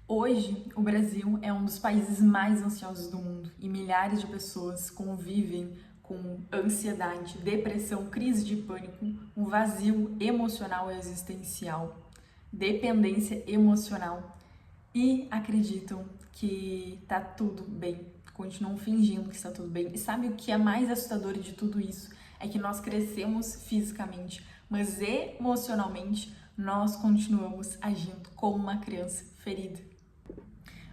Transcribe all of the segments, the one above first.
Hoje, o Brasil é um dos países mais ansiosos do mundo e milhares de pessoas convivem com ansiedade, depressão, crise de pânico, um vazio emocional e existencial, dependência emocional e acreditam que tá tudo bem, continuam fingindo que está tudo bem. E sabe o que é mais assustador de tudo isso? É que nós crescemos fisicamente, mas emocionalmente nós continuamos agindo como uma criança ferida.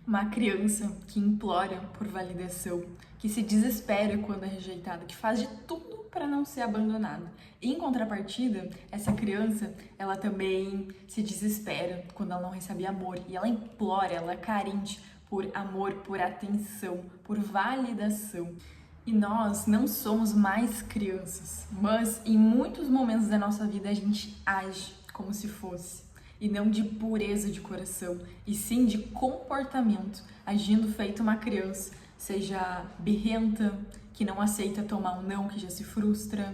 Uma criança que implora por validação, que se desespera quando é rejeitada, que faz de tudo para não ser abandonada. Em contrapartida, essa criança, ela também se desespera quando ela não recebe amor e ela implora, ela é carente por amor, por atenção, por validação. E nós não somos mais crianças, mas em muitos momentos da nossa vida a gente age como se fosse. E não de pureza de coração, e sim de comportamento, agindo feito uma criança, seja birrenta, que não aceita tomar um não, que já se frustra,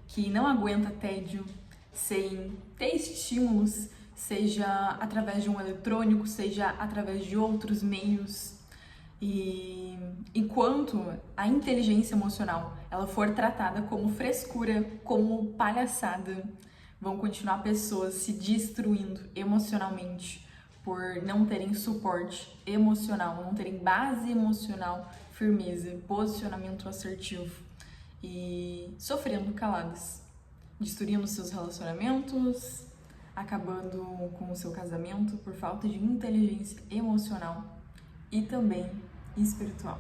que não aguenta tédio, sem ter estímulos, seja através de um eletrônico, seja através de outros meios. E enquanto a inteligência emocional ela for tratada como frescura, como palhaçada, vão continuar pessoas se destruindo emocionalmente por não terem suporte emocional, não terem base emocional, firmeza, posicionamento assertivo e sofrendo caladas, destruindo seus relacionamentos, acabando com o seu casamento por falta de inteligência emocional e também espiritual.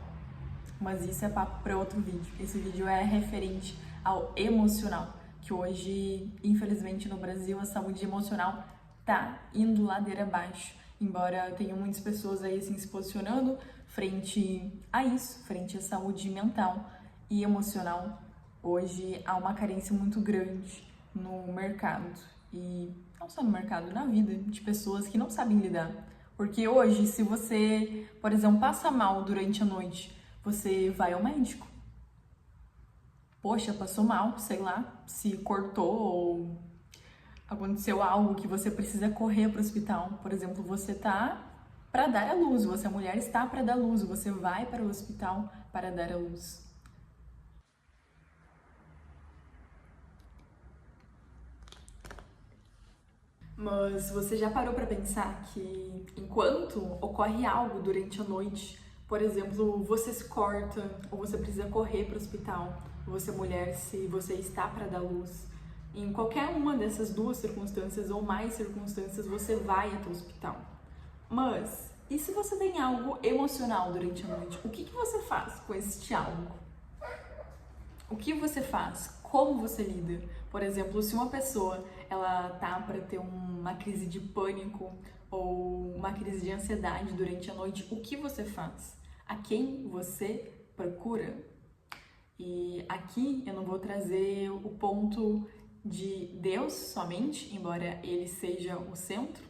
Mas isso é papo para outro vídeo. Esse vídeo é referente ao emocional, que hoje, infelizmente, no Brasil, a saúde emocional tá indo ladeira abaixo. Embora tenham muitas pessoas aí assim se posicionando frente a isso, frente à saúde mental e emocional, hoje há uma carência muito grande no mercado. E não só no mercado, na vida, de pessoas que não sabem lidar. Porque hoje, se você, por exemplo, passa mal durante a noite, você vai ao médico. Poxa, passou mal, sei lá, se cortou ou aconteceu algo que você precisa correr para o hospital. Por exemplo, você tá para dar à luz, você, a mulher, está para dar à luz, você vai para o hospital para dar à luz. Mas você já parou para pensar que enquanto ocorre algo durante a noite, por exemplo, você se corta ou você precisa correr para o hospital, você mulher, se você está para dar luz, em qualquer uma dessas duas circunstâncias ou mais circunstâncias, você vai até o hospital. Mas e se você tem algo emocional durante a noite? O que você faz com este algo? O que você faz? Como você lida? Por exemplo, se uma pessoa ela tá para ter uma crise de pânico ou uma crise de ansiedade durante a noite, o que você faz? A quem você procura? E aqui eu não vou trazer o ponto de Deus somente, embora ele seja o centro.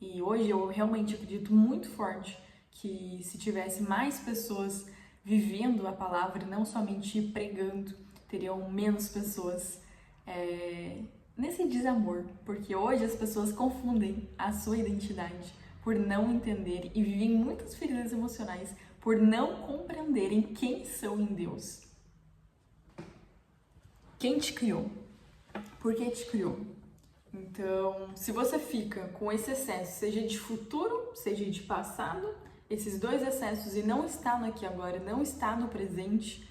E hoje eu realmente acredito muito forte que se tivesse mais pessoas vivendo a palavra, não somente pregando, teriam menos pessoas nesse desamor, porque hoje as pessoas confundem a sua identidade por não entender e vivem muitas feridas emocionais por não compreenderem quem são em Deus. Quem te criou? Por que te criou? Então, se você fica com esse excesso, seja de futuro, seja de passado, esses dois excessos e não está no aqui e agora, não está no presente,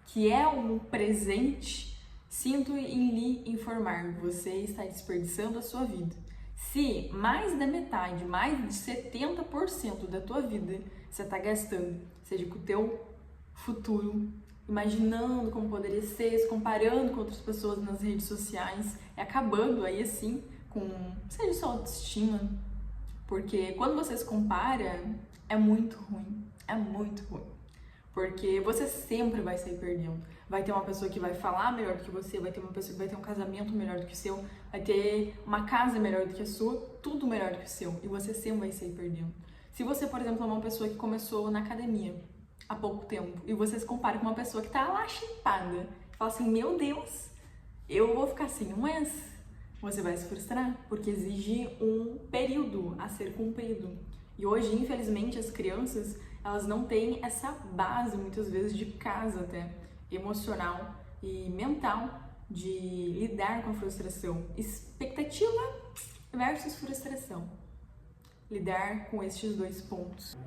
que é um presente, sinto em lhe informar, você está desperdiçando a sua vida. Se mais da metade, mais de 70% da tua vida você está gastando, seja com o teu futuro, imaginando como poderia ser, se comparando com outras pessoas nas redes sociais, e acabando aí assim com, seja sua autoestima, porque quando você se compara, é muito ruim, porque você sempre vai sair perdendo. Vai ter uma pessoa que vai falar melhor do que você, vai ter uma pessoa que vai ter um casamento melhor do que o seu, vai ter uma casa melhor do que a sua, tudo melhor do que o seu, e você sempre vai sair perdendo. Se você, por exemplo, é uma pessoa que começou na academia há pouco tempo, e você se compara com uma pessoa que tá lá chipada, e fala assim, meu Deus, eu vou ficar assim um mês, você vai se frustrar, porque exige um período a ser cumprido. E hoje, infelizmente, as crianças, elas não têm essa base, muitas vezes, de casa até, emocional e mental, de lidar com a frustração. Expectativa versus frustração. Lidar com estes dois pontos.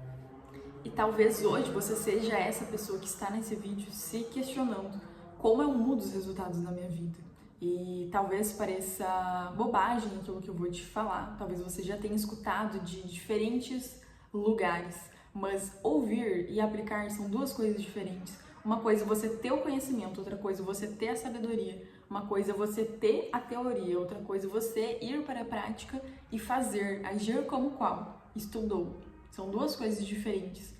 E talvez hoje você seja essa pessoa que está nesse vídeo se questionando como eu mudo os resultados na minha vida. E talvez pareça bobagem aquilo que eu vou te falar, talvez você já tenha escutado de diferentes lugares, mas ouvir e aplicar são duas coisas diferentes. Uma coisa é você ter o conhecimento, outra coisa é você ter a sabedoria. Uma coisa é você ter a teoria, outra coisa é você ir para a prática e fazer, agir como qual estudou. São duas coisas diferentes.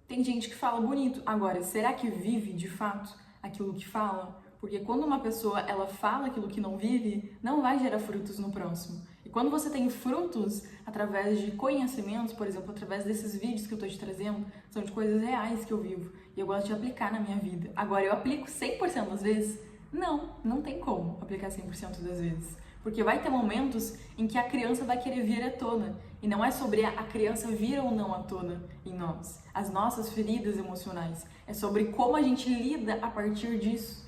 Tem gente que fala bonito, agora, será que vive de fato aquilo que fala? Porque quando uma pessoa ela fala aquilo que não vive, não vai gerar frutos no próximo. E quando você tem frutos através de conhecimentos, por exemplo, através desses vídeos que eu estou te trazendo, são de coisas reais que eu vivo e eu gosto de aplicar na minha vida. Agora, eu aplico 100% das vezes? Não tem como aplicar 100% das vezes. Porque vai ter momentos em que a criança vai querer vir à tona. E não é sobre a criança vir ou não à tona em nós, as nossas feridas emocionais. É sobre como a gente lida a partir disso.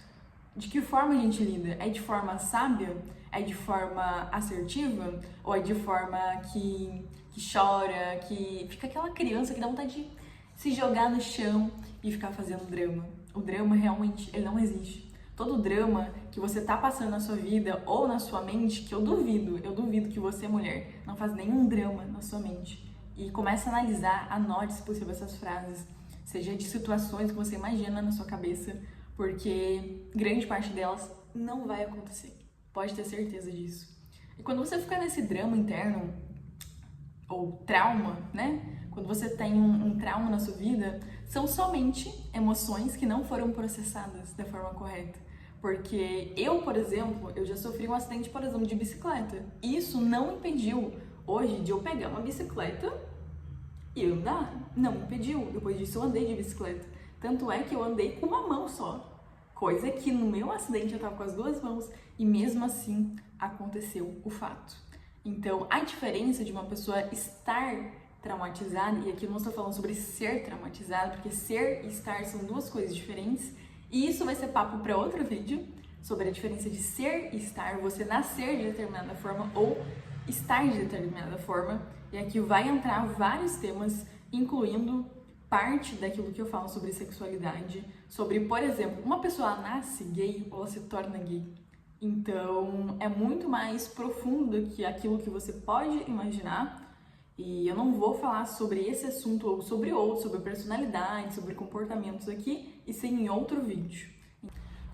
De que forma a gente lida? É de forma sábia? É de forma assertiva? Ou é de forma que chora, que fica aquela criança que dá vontade de se jogar no chão e ficar fazendo drama? O drama realmente, ele não existe. Todo drama que você tá passando na sua vida ou na sua mente, que eu duvido que você, mulher, não faz nenhum drama na sua mente. E comece a analisar, anote se possível essas frases, seja de situações que você imagina na sua cabeça, porque grande parte delas não vai acontecer. Pode ter certeza disso. E quando você fica nesse drama interno, ou trauma, né? Quando você tem um trauma na sua vida, são somente emoções que não foram processadas da forma correta. Porque eu, por exemplo, eu já sofri um acidente, por exemplo, de bicicleta. Isso não impediu hoje de eu pegar uma bicicleta e andar. Não impediu. Depois disso eu andei de bicicleta. Tanto é que eu andei com uma mão só. Coisa que no meu acidente eu tava com as duas mãos e mesmo assim aconteceu o fato. Então, a diferença de uma pessoa estar traumatizada, e aqui eu não estou falando sobre ser traumatizado, porque ser e estar são duas coisas diferentes, e isso vai ser papo para outro vídeo, sobre a diferença de ser e estar, você nascer de determinada forma ou estar de determinada forma, e aqui vai entrar vários temas, incluindo parte daquilo que eu falo sobre sexualidade, sobre, por exemplo, uma pessoa nasce gay ou ela se torna gay. Então, é muito mais profundo do que aquilo que você pode imaginar. E eu não vou falar sobre esse assunto ou sobre outro, sobre personalidade, sobre comportamentos aqui, e sim em outro vídeo.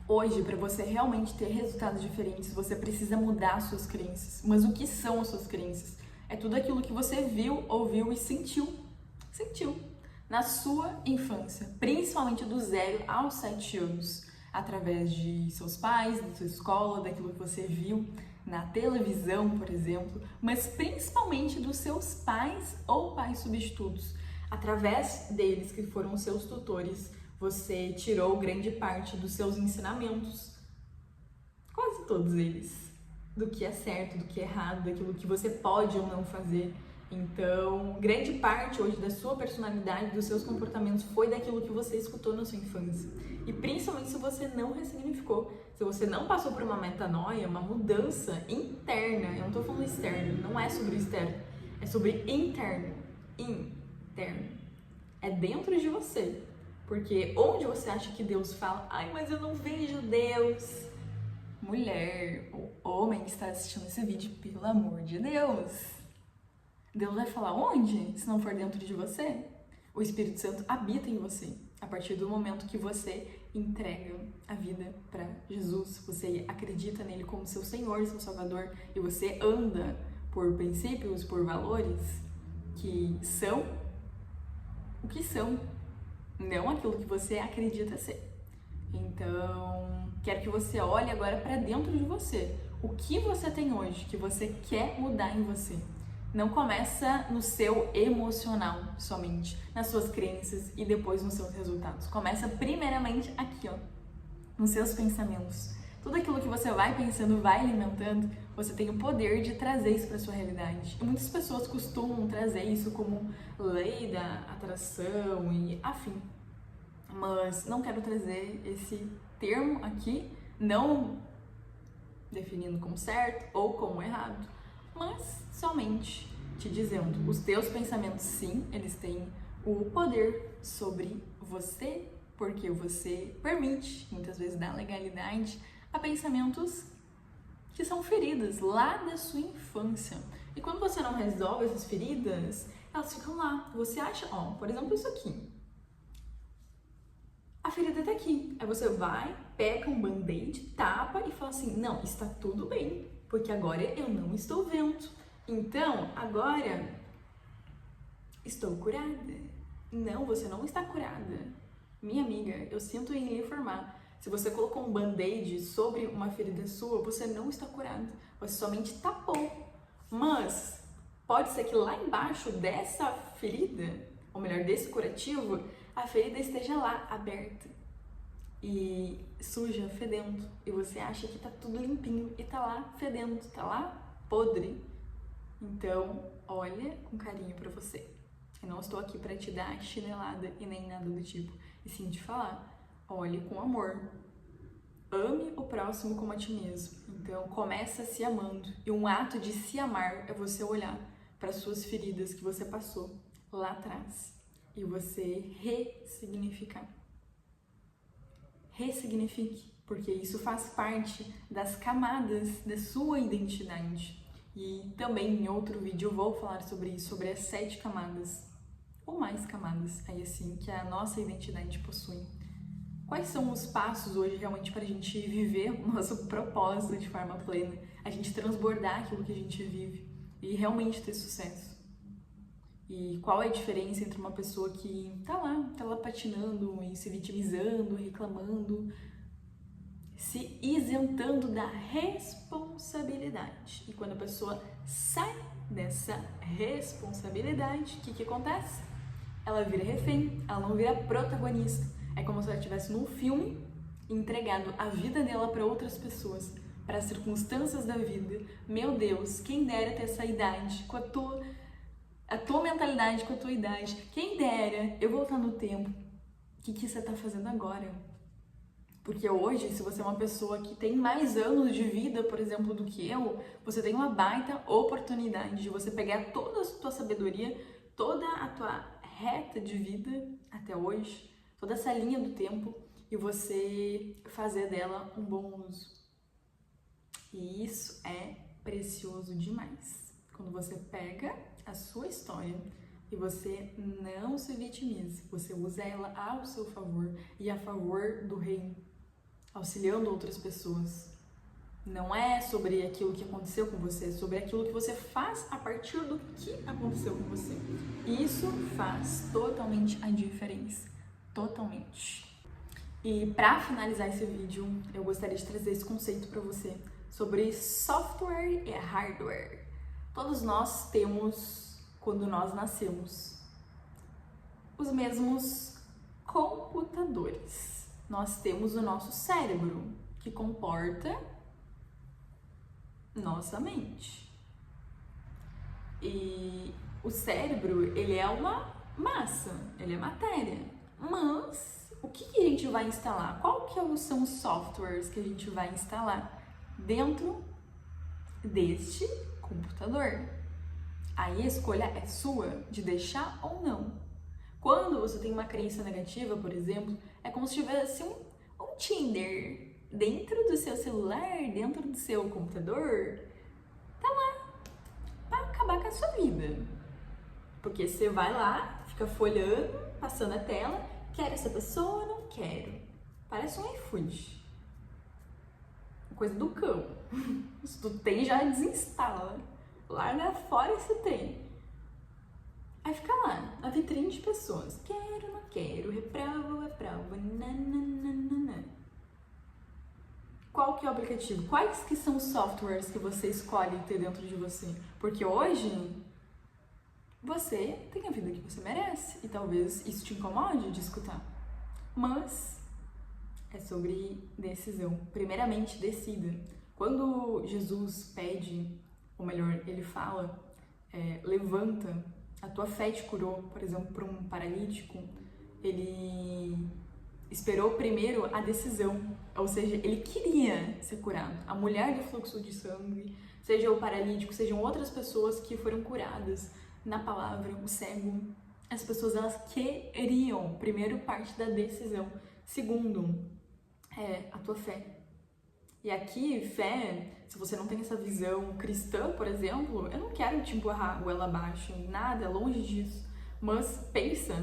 Hoje, para você realmente ter resultados diferentes, você precisa mudar as suas crenças. Mas o que são as suas crenças? É tudo aquilo que você viu, ouviu e sentiu na sua infância, principalmente do 0 aos 7 anos, através de seus pais, da sua escola, daquilo que você viu na televisão, por exemplo, mas principalmente dos seus pais ou pais substitutos. Através deles, que foram os seus tutores, você tirou grande parte dos seus ensinamentos, quase todos eles, do que é certo, do que é errado, daquilo que você pode ou não fazer. Então, grande parte hoje da sua personalidade, dos seus comportamentos, foi daquilo que você escutou na sua infância. E principalmente se você não ressignificou, se você não passou por uma metanoia, uma mudança interna. Eu não tô falando externo, não é sobre o externo, é sobre interno. Interno. É dentro de você. Porque onde você acha que Deus fala, ai, mas eu não vejo Deus. Mulher, ou homem que está assistindo esse vídeo, pelo amor de Deus. Deus vai falar onde? Se não for dentro de você? O Espírito Santo habita em você. A partir do momento que você entrega a vida para Jesus, você acredita nele como seu Senhor, seu Salvador, e você anda por princípios, por valores que são o que são, não aquilo que você acredita ser. Então, quero que você olhe agora para dentro de você. O que você tem hoje que você quer mudar em você? Não começa no seu emocional somente, nas suas crenças e depois nos seus resultados. Começa primeiramente aqui, ó, nos seus pensamentos. Tudo aquilo que você vai pensando, vai alimentando, você tem o poder de trazer isso para sua realidade. E muitas pessoas costumam trazer isso como lei da atração e afim. Mas não quero trazer esse termo aqui, não definindo como certo ou como errado, mas somente te dizendo, os teus pensamentos, sim, eles têm o poder sobre você, porque você permite, muitas vezes, dar legalidade a pensamentos que são feridas lá da sua infância. E quando você não resolve essas feridas, elas ficam lá. Você acha, ó, por exemplo, isso aqui. A ferida tá aqui. Aí você vai, pega um band-aid, tapa e fala assim, não, está tudo bem, porque agora eu não estou vendo. Então, agora estou curada. Não, você não está curada. Minha amiga, eu sinto em lhe informar. Se você colocou um band-aid sobre uma ferida sua, você não está curado. Você somente tapou. Mas pode ser que lá embaixo dessa ferida, ou melhor, desse curativo, a ferida esteja lá, aberta. E suja, fedendo. E você acha que tá tudo limpinho e tá lá fedendo, tá lá podre. Então, olha com carinho pra você. Eu não estou aqui pra te dar chinelada e nem nada do tipo. E sim te falar, olhe com amor. Ame o próximo como a ti mesmo. Então, começa se amando. E um ato de se amar é você olhar para suas feridas que você passou lá atrás e você ressignificar. Ressignifique, porque isso faz parte das camadas da sua identidade. E também em outro vídeo eu vou falar sobre isso, sobre as 7 camadas, ou mais camadas, aí assim, que a nossa identidade possui. Quais são os passos hoje realmente para a gente viver o nosso propósito de forma plena, a gente transbordar aquilo que a gente vive e realmente ter sucesso? E qual é a diferença entre uma pessoa que tá lá patinando e se vitimizando, reclamando, se isentando da responsabilidade. E quando a pessoa sai dessa responsabilidade, o que acontece? Ela vira refém, ela não vira protagonista. É como se ela estivesse num filme e entregado a vida dela para outras pessoas, para as circunstâncias da vida. Meu Deus, quem dera ter essa idade com a tua mentalidade, com a tua idade. Quem dera eu voltar no tempo. O que você tá fazendo agora? Porque hoje, se você é uma pessoa que tem mais anos de vida, por exemplo, do que eu, você tem uma baita oportunidade de você pegar toda a tua sabedoria, toda a tua reta de vida até hoje, toda essa linha do tempo, e você fazer dela um bom uso. E isso é precioso demais. Quando você pega a sua história e você não se vitimiza, você usa ela ao seu favor e a favor do reino, auxiliando outras pessoas. Não é sobre aquilo que aconteceu com você, é sobre aquilo que você faz a partir do que aconteceu com você. Isso faz totalmente a diferença. Totalmente. E para finalizar esse vídeo, eu gostaria de trazer esse conceito para você sobre software e hardware. Todos nós temos, quando nós nascemos, os mesmos computadores. Nós temos o nosso cérebro, que comporta nossa mente. E o cérebro, ele é uma massa, ele é matéria. Mas o que a gente vai instalar? Qual são os softwares que a gente vai instalar dentro deste computador? Aí a escolha é sua de deixar ou não. Quando você tem uma crença negativa, por exemplo, é como se tivesse um Tinder dentro do seu celular, dentro do seu computador, tá lá para acabar com a sua vida. Porque você vai lá, fica folhando, passando a tela, quero essa pessoa, não quero. Parece um iFood. Coisa do cão. Se tu tem, já desinstala. Larga fora esse trem. Aí fica lá, a vitrine de pessoas. Quero, não quero, reprovo, nananana. Qual que é o aplicativo? Quais que são os softwares que você escolhe ter dentro de você? Porque hoje, você tem a vida que você merece. E talvez isso te incomode de escutar. Mas é sobre decisão. Primeiramente, decida. Quando Jesus pede, ou melhor, ele fala, levanta, a tua fé te curou, por exemplo, para um paralítico, ele esperou primeiro a decisão, ou seja, ele queria ser curado. A mulher do fluxo de sangue, seja o paralítico, sejam outras pessoas que foram curadas na palavra, o cego, as pessoas elas queriam, primeiro, parte da decisão, segundo, a tua fé. E aqui, fé, se você não tem essa visão cristã, por exemplo, eu não quero te empurrar goela abaixo, nada, longe disso, mas pensa,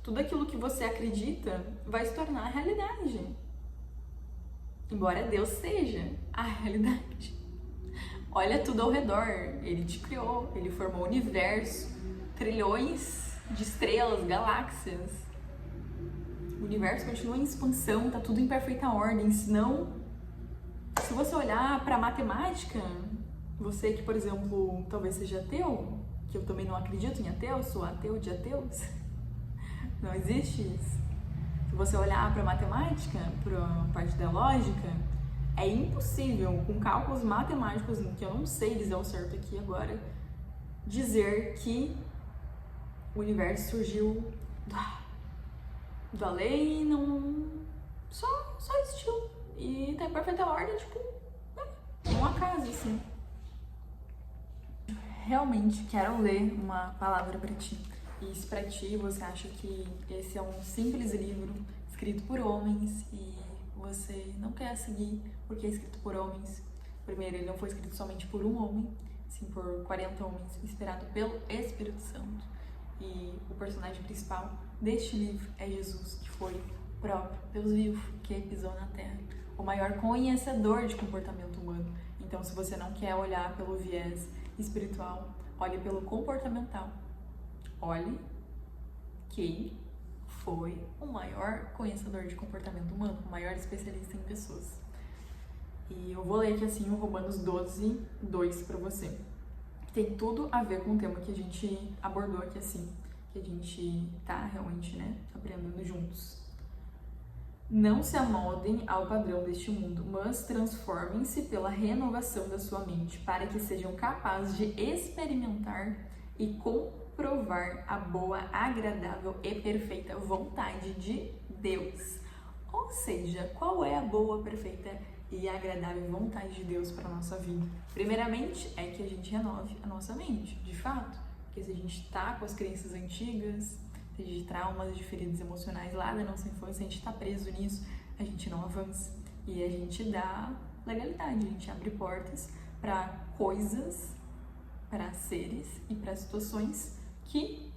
tudo aquilo que você acredita vai se tornar realidade. Embora Deus seja a realidade. Olha tudo ao redor. Ele te criou, ele formou o universo, trilhões de estrelas, galáxias. O universo continua em expansão, tá tudo em perfeita ordem. Senão, se você olhar para matemática, você que, por exemplo, talvez seja ateu, que eu também não acredito em ateu, sou ateu de ateus. Não existe isso. Se você olhar para a matemática, para a parte da lógica, é impossível, com cálculos matemáticos, que eu não sei dizer ao certo aqui agora, dizer que o universo surgiu do além e não... Só existiu. E tá em perfeita ordem, tipo, um acaso, assim. Realmente quero ler uma palavra para ti. E se pra ti você acha que esse é um simples livro escrito por homens e você não quer seguir porque é escrito por homens, primeiro, ele não foi escrito somente por um homem, sim por 40 homens, inspirado pelo Espírito Santo. E o personagem principal deste livro é Jesus, que foi o próprio Deus vivo que pisou na terra, o maior conhecedor de comportamento humano. Então, se você não quer olhar pelo viés espiritual, olhe pelo comportamental. Olhe quem foi o maior conhecedor de comportamento humano, o maior especialista em pessoas. E eu vou ler aqui assim o Romanos 12, 2 para você. Tem tudo a ver com o tema que a gente abordou aqui assim, que a gente tá realmente, aprendendo juntos. Não se amoldem ao padrão deste mundo, mas transformem-se pela renovação da sua mente, para que sejam capazes de experimentar e comprovar a boa, agradável e perfeita vontade de Deus. Ou seja, qual é a boa, perfeita e agradável vontade de Deus para a nossa vida? Primeiramente, é que a gente renove a nossa mente, de fato. Porque se a gente tá com as crenças antigas, de traumas, de feridas emocionais lá da nossa infância, a gente tá preso nisso, a gente não avança. E a gente dá legalidade, a gente abre portas para coisas, para seres e para situações que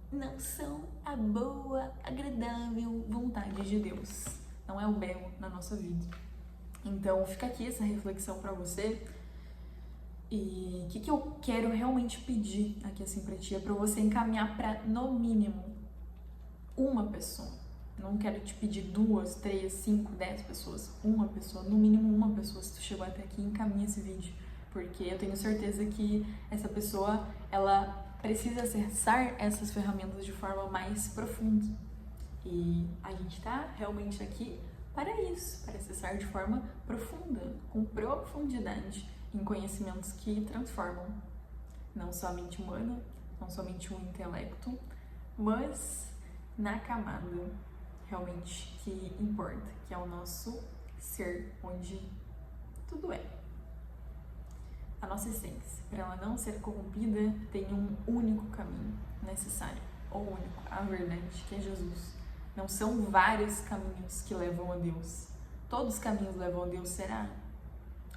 não são a boa, agradável vontade de Deus. Não é o belo na nossa vida. Então, fica aqui essa reflexão para você. E o que eu quero realmente pedir aqui assim pra ti é pra você encaminhar pra, no mínimo, uma pessoa. Não quero te pedir 2, 3, 5, 10 pessoas. Uma pessoa, no mínimo uma pessoa. Se tu chegou até aqui, encaminha esse vídeo. Porque eu tenho certeza que essa pessoa, ela precisa acessar essas ferramentas de forma mais profunda. E a gente tá realmente aqui para isso, para acessar de forma profunda, com profundidade, em conhecimentos que transformam não só a mente humana, não somente o intelecto, mas na camada realmente que importa, que é o nosso ser, onde tudo é. A nossa essência, para ela não ser corrompida, tem um único caminho necessário, ou único, a verdade, que é Jesus. Não são vários caminhos que levam a Deus. Todos os caminhos levam a Deus, será?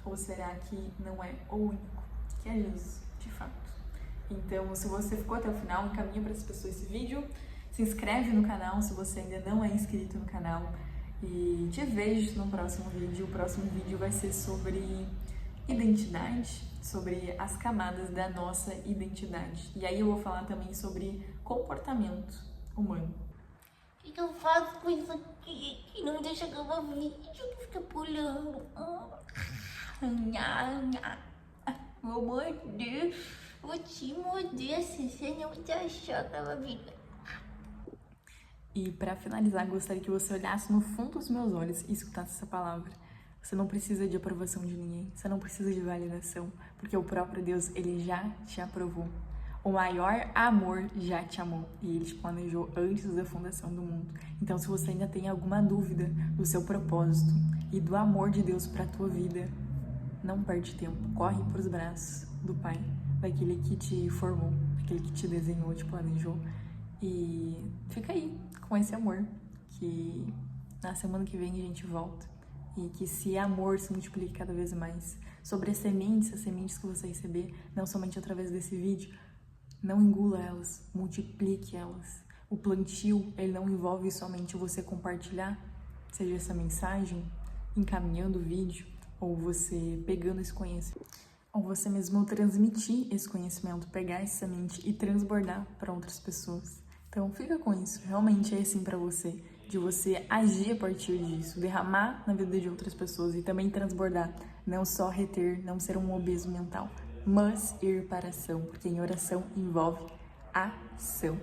Ou será que não é o único, que é Jesus, de fato? Então, se você ficou até o final, encaminha para as pessoas esse vídeo, se inscreve no canal se você ainda não é inscrito no canal e te vejo no próximo vídeo. O próximo vídeo vai ser sobre identidade, sobre as camadas da nossa identidade. E aí eu vou falar também sobre comportamento humano. O que eu faço com isso aqui? Que não deixa acabar o vídeo, que fica pulando. Vou morder. Vou te morder, se você não te achar aquela vida. E para finalizar, gostaria que você olhasse no fundo dos meus olhos e escutasse essa palavra. Você não precisa de aprovação de ninguém, você não precisa de validação, porque o próprio Deus, ele já te aprovou. O maior amor já te amou e ele te planejou antes da fundação do mundo. Então, se você ainda tem alguma dúvida do seu propósito e do amor de Deus para a tua vida, não perde tempo, corre para os braços do Pai, daquele que te formou, daquele que te desenhou, te planejou. E fica aí com esse amor, que na semana que vem a gente volta. E que esse amor se multiplique cada vez mais. Sobre as sementes que você receber, não somente através desse vídeo, não engula elas, multiplique elas. O plantio, ele não envolve somente você compartilhar, seja essa mensagem, encaminhando o vídeo, ou você pegando esse conhecimento, ou você mesmo transmitir esse conhecimento, pegar essa semente e transbordar para outras pessoas. Então fica com isso, realmente é assim para você, de você agir a partir disso, derramar na vida de outras pessoas e também transbordar, não só reter, não ser um obeso mental, mas ir para a ação, porque em oração envolve ação.